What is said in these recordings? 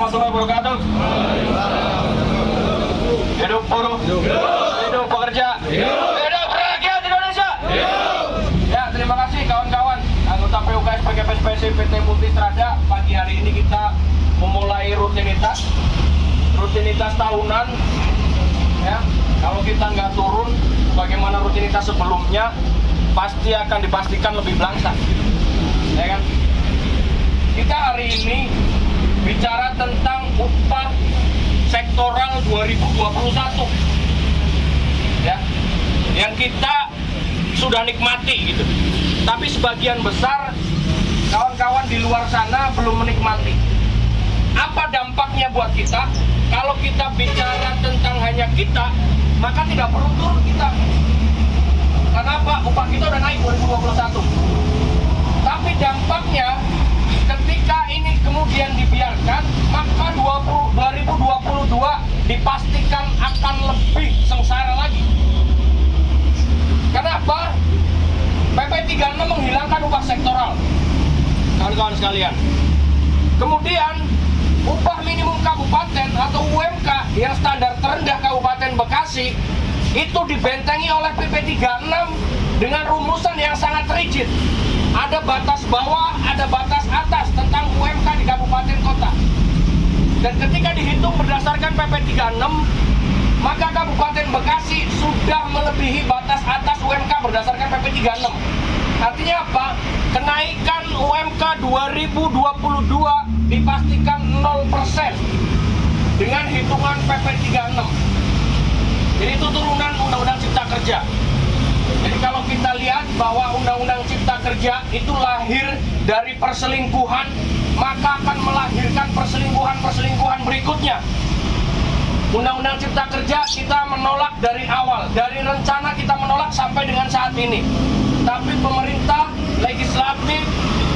warahmatullahi wabarakatuh. Hidup buruh, hidup pekerja, hidup rakyat Indonesia. Ya, terima kasih kawan-kawan anggota PUKS PKPSPC PT Multistrada. Pagi hari ini kita memulai rutinitas tahunan. Ya, kalau kita nggak turun, bagaimana rutinitas sebelumnya, pasti akan dipastikan lebih belangsak. Ya kan? Kita hari ini bicara tentang upah sektoral 2021, ya, yang kita sudah nikmati gitu. Tapi sebagian besar kawan-kawan di luar sana belum menikmati. Apa dampaknya buat kita? Kalau kita bicara tentang hanya kita, maka tidak perlu turun kita. Kenapa? Upah kita udah naik 2021. Tapi dampaknya ketika ini kemudian dibiarkan, maka 2022 dipastikan akan lebih sengsara lagi. Kenapa? PP 36 menghilangkan upah sektoral, kawan-kawan sekalian. Kemudian upah minimum kabupaten atau UMK yang standar terendah Kabupaten Bekasi itu dibentengi oleh PP 36 dengan rumusan yang sangat rigid. Ada batas bawah, ada batas atas tentang UMK di kabupaten kota. Dan ketika dihitung berdasarkan PP 36, maka Kabupaten Bekasi sudah melebihi batas atas UMK berdasarkan PP 36. Artinya apa? Kenaikan UMK 2022 dipastikan 0% dengan hitungan PP 36. Jadi itu turunan Undang-Undang Cipta Kerja. Jadi kalau kita lihat bahwa Undang-Undang Cipta Kerja itu lahir dari perselingkuhan, maka akan melahirkan perselingkuhan berikutnya. Undang-Undang Cipta Kerja kita menolak dari awal, dari rencana kita menolak sampai dengan saat ini. Tapi pemerintah legislatif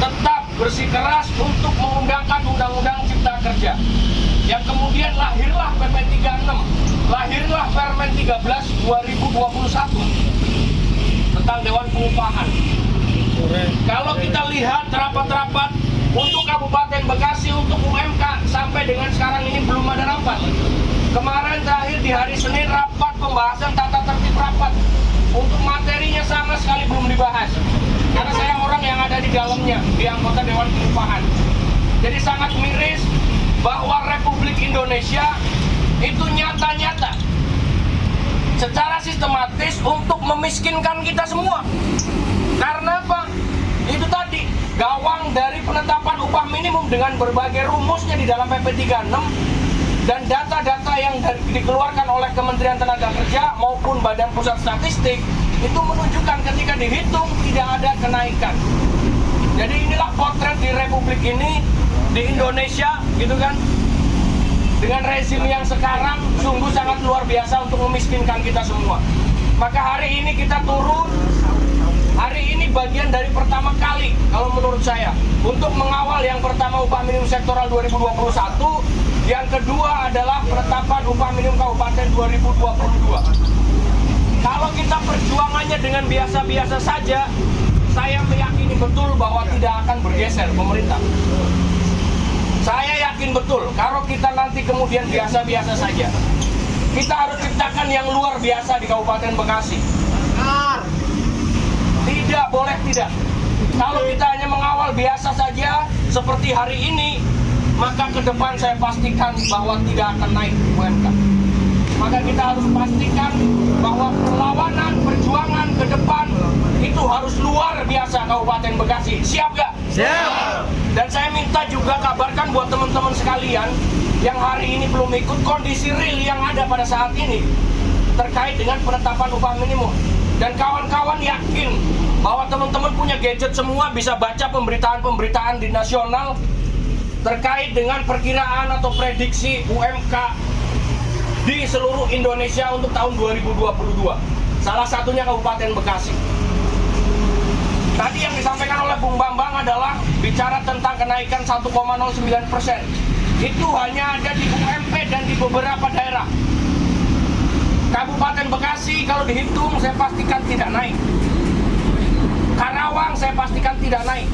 tetap bersikeras untuk mengundangkan Undang-Undang Cipta Kerja. Yang kemudian lahirlah PP 36, lahirlah Permen 13 2021 tentang Dewan Pengupahan. Kalau kita lihat rapat-rapat untuk Kabupaten Bekasi, untuk UMK, sampai dengan sekarang ini belum ada rapat. Kemarin terakhir di hari Senin rapat pembahasan tata tertib rapat. Untuk materinya sama sekali belum dibahas. Karena saya orang yang ada di dalamnya, di anggota Dewan Pengupahan. Jadi sangat miris bahwa Republik Indonesia itu nyata-nyata secara sistematis untuk memiskinkan kita semua. Karena apa? Itu tadi, gawang dari penetapan upah minimum dengan berbagai rumusnya di dalam PP 36 dan data-data yang dikeluarkan oleh Kementerian Tenaga Kerja maupun Badan Pusat Statistik itu menunjukkan ketika dihitung tidak ada kenaikan. Jadi inilah potret di Republik ini, di Indonesia, gitu kan? Dengan rezim yang sekarang sungguh sangat luar biasa untuk memiskinkan kita semua. Maka hari ini kita turun. Hari ini bagian dari pertama kali kalau menurut saya untuk mengawal yang pertama upah minimum sektoral 2021, yang kedua adalah penetapan upah minimum kabupaten 2022. Kalau kita perjuangannya dengan biasa-biasa saja, saya meyakini betul bahwa tidak akan bergeser pemerintah. Saya yakin betul kalau kita nanti kemudian biasa-biasa saja, kita harus ciptakan yang luar biasa di Kabupaten Bekasi. Tidak boleh tidak. Kalau kita hanya mengawal biasa saja seperti hari ini, maka ke depan saya pastikan bahwa tidak akan naik UMK. Maka kita harus pastikan bahwa perlawanan, perjuangan ke depan itu harus luar biasa Kabupaten Bekasi. Siap gak? Siap. Dan saya minta juga kabarkan buat teman-teman sekalian yang hari ini belum ikut kondisi real yang ada pada saat ini terkait dengan penetapan upah minimum. Dan kawan-kawan yakin bahwa teman-teman punya gadget semua, bisa baca pemberitaan-pemberitaan di nasional terkait dengan perkiraan atau prediksi UMK di seluruh Indonesia untuk tahun 2022. Salah satunya Kabupaten Bekasi. Tadi yang disampaikan oleh Bung Bambang adalah bicara tentang kenaikan 1,09%. Itu hanya ada di UMP dan di beberapa daerah. Kabupaten Bekasi kalau dihitung saya pastikan tidak naik. Karawang saya pastikan tidak naik.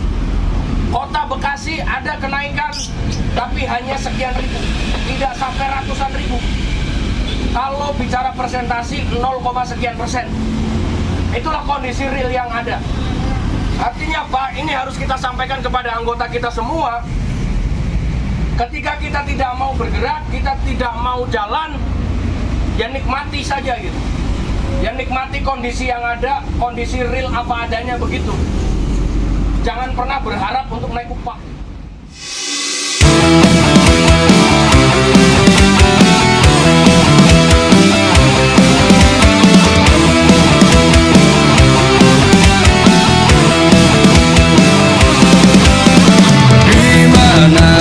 Kota Bekasi ada kenaikan, tapi hanya sekian ribu, tidak sampai ratusan ribu. Kalau bicara presentasi 0, sekian persen. Itulah kondisi real yang ada. Artinya apa? Ini harus kita sampaikan kepada anggota kita semua. Ketika kita tidak mau bergerak, kita tidak mau jalan, ya nikmati saja gitu. Ya nikmati kondisi yang ada, kondisi real apa adanya begitu. Jangan pernah berharap untuk naik upah.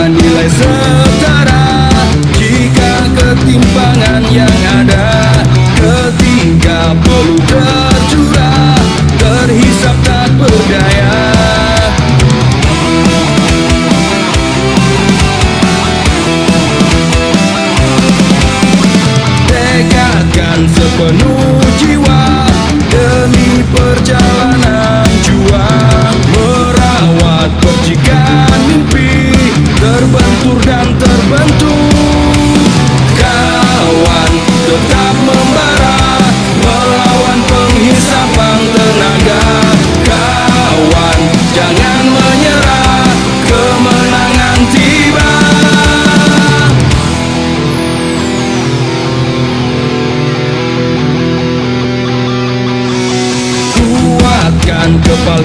Nilai setara jika ketimpangan yang ada ketika perlu tercurah terhisap tak berdaya. Tekadkan sepenuh jiwa demi perjalanan juang, merawat percikan mimpi terbentur dan terbentuk. Kawan tetap membara melawan penghisapan tenaga. Kawan jangan menyerah, kemenangan tiba. Kuatkan kepal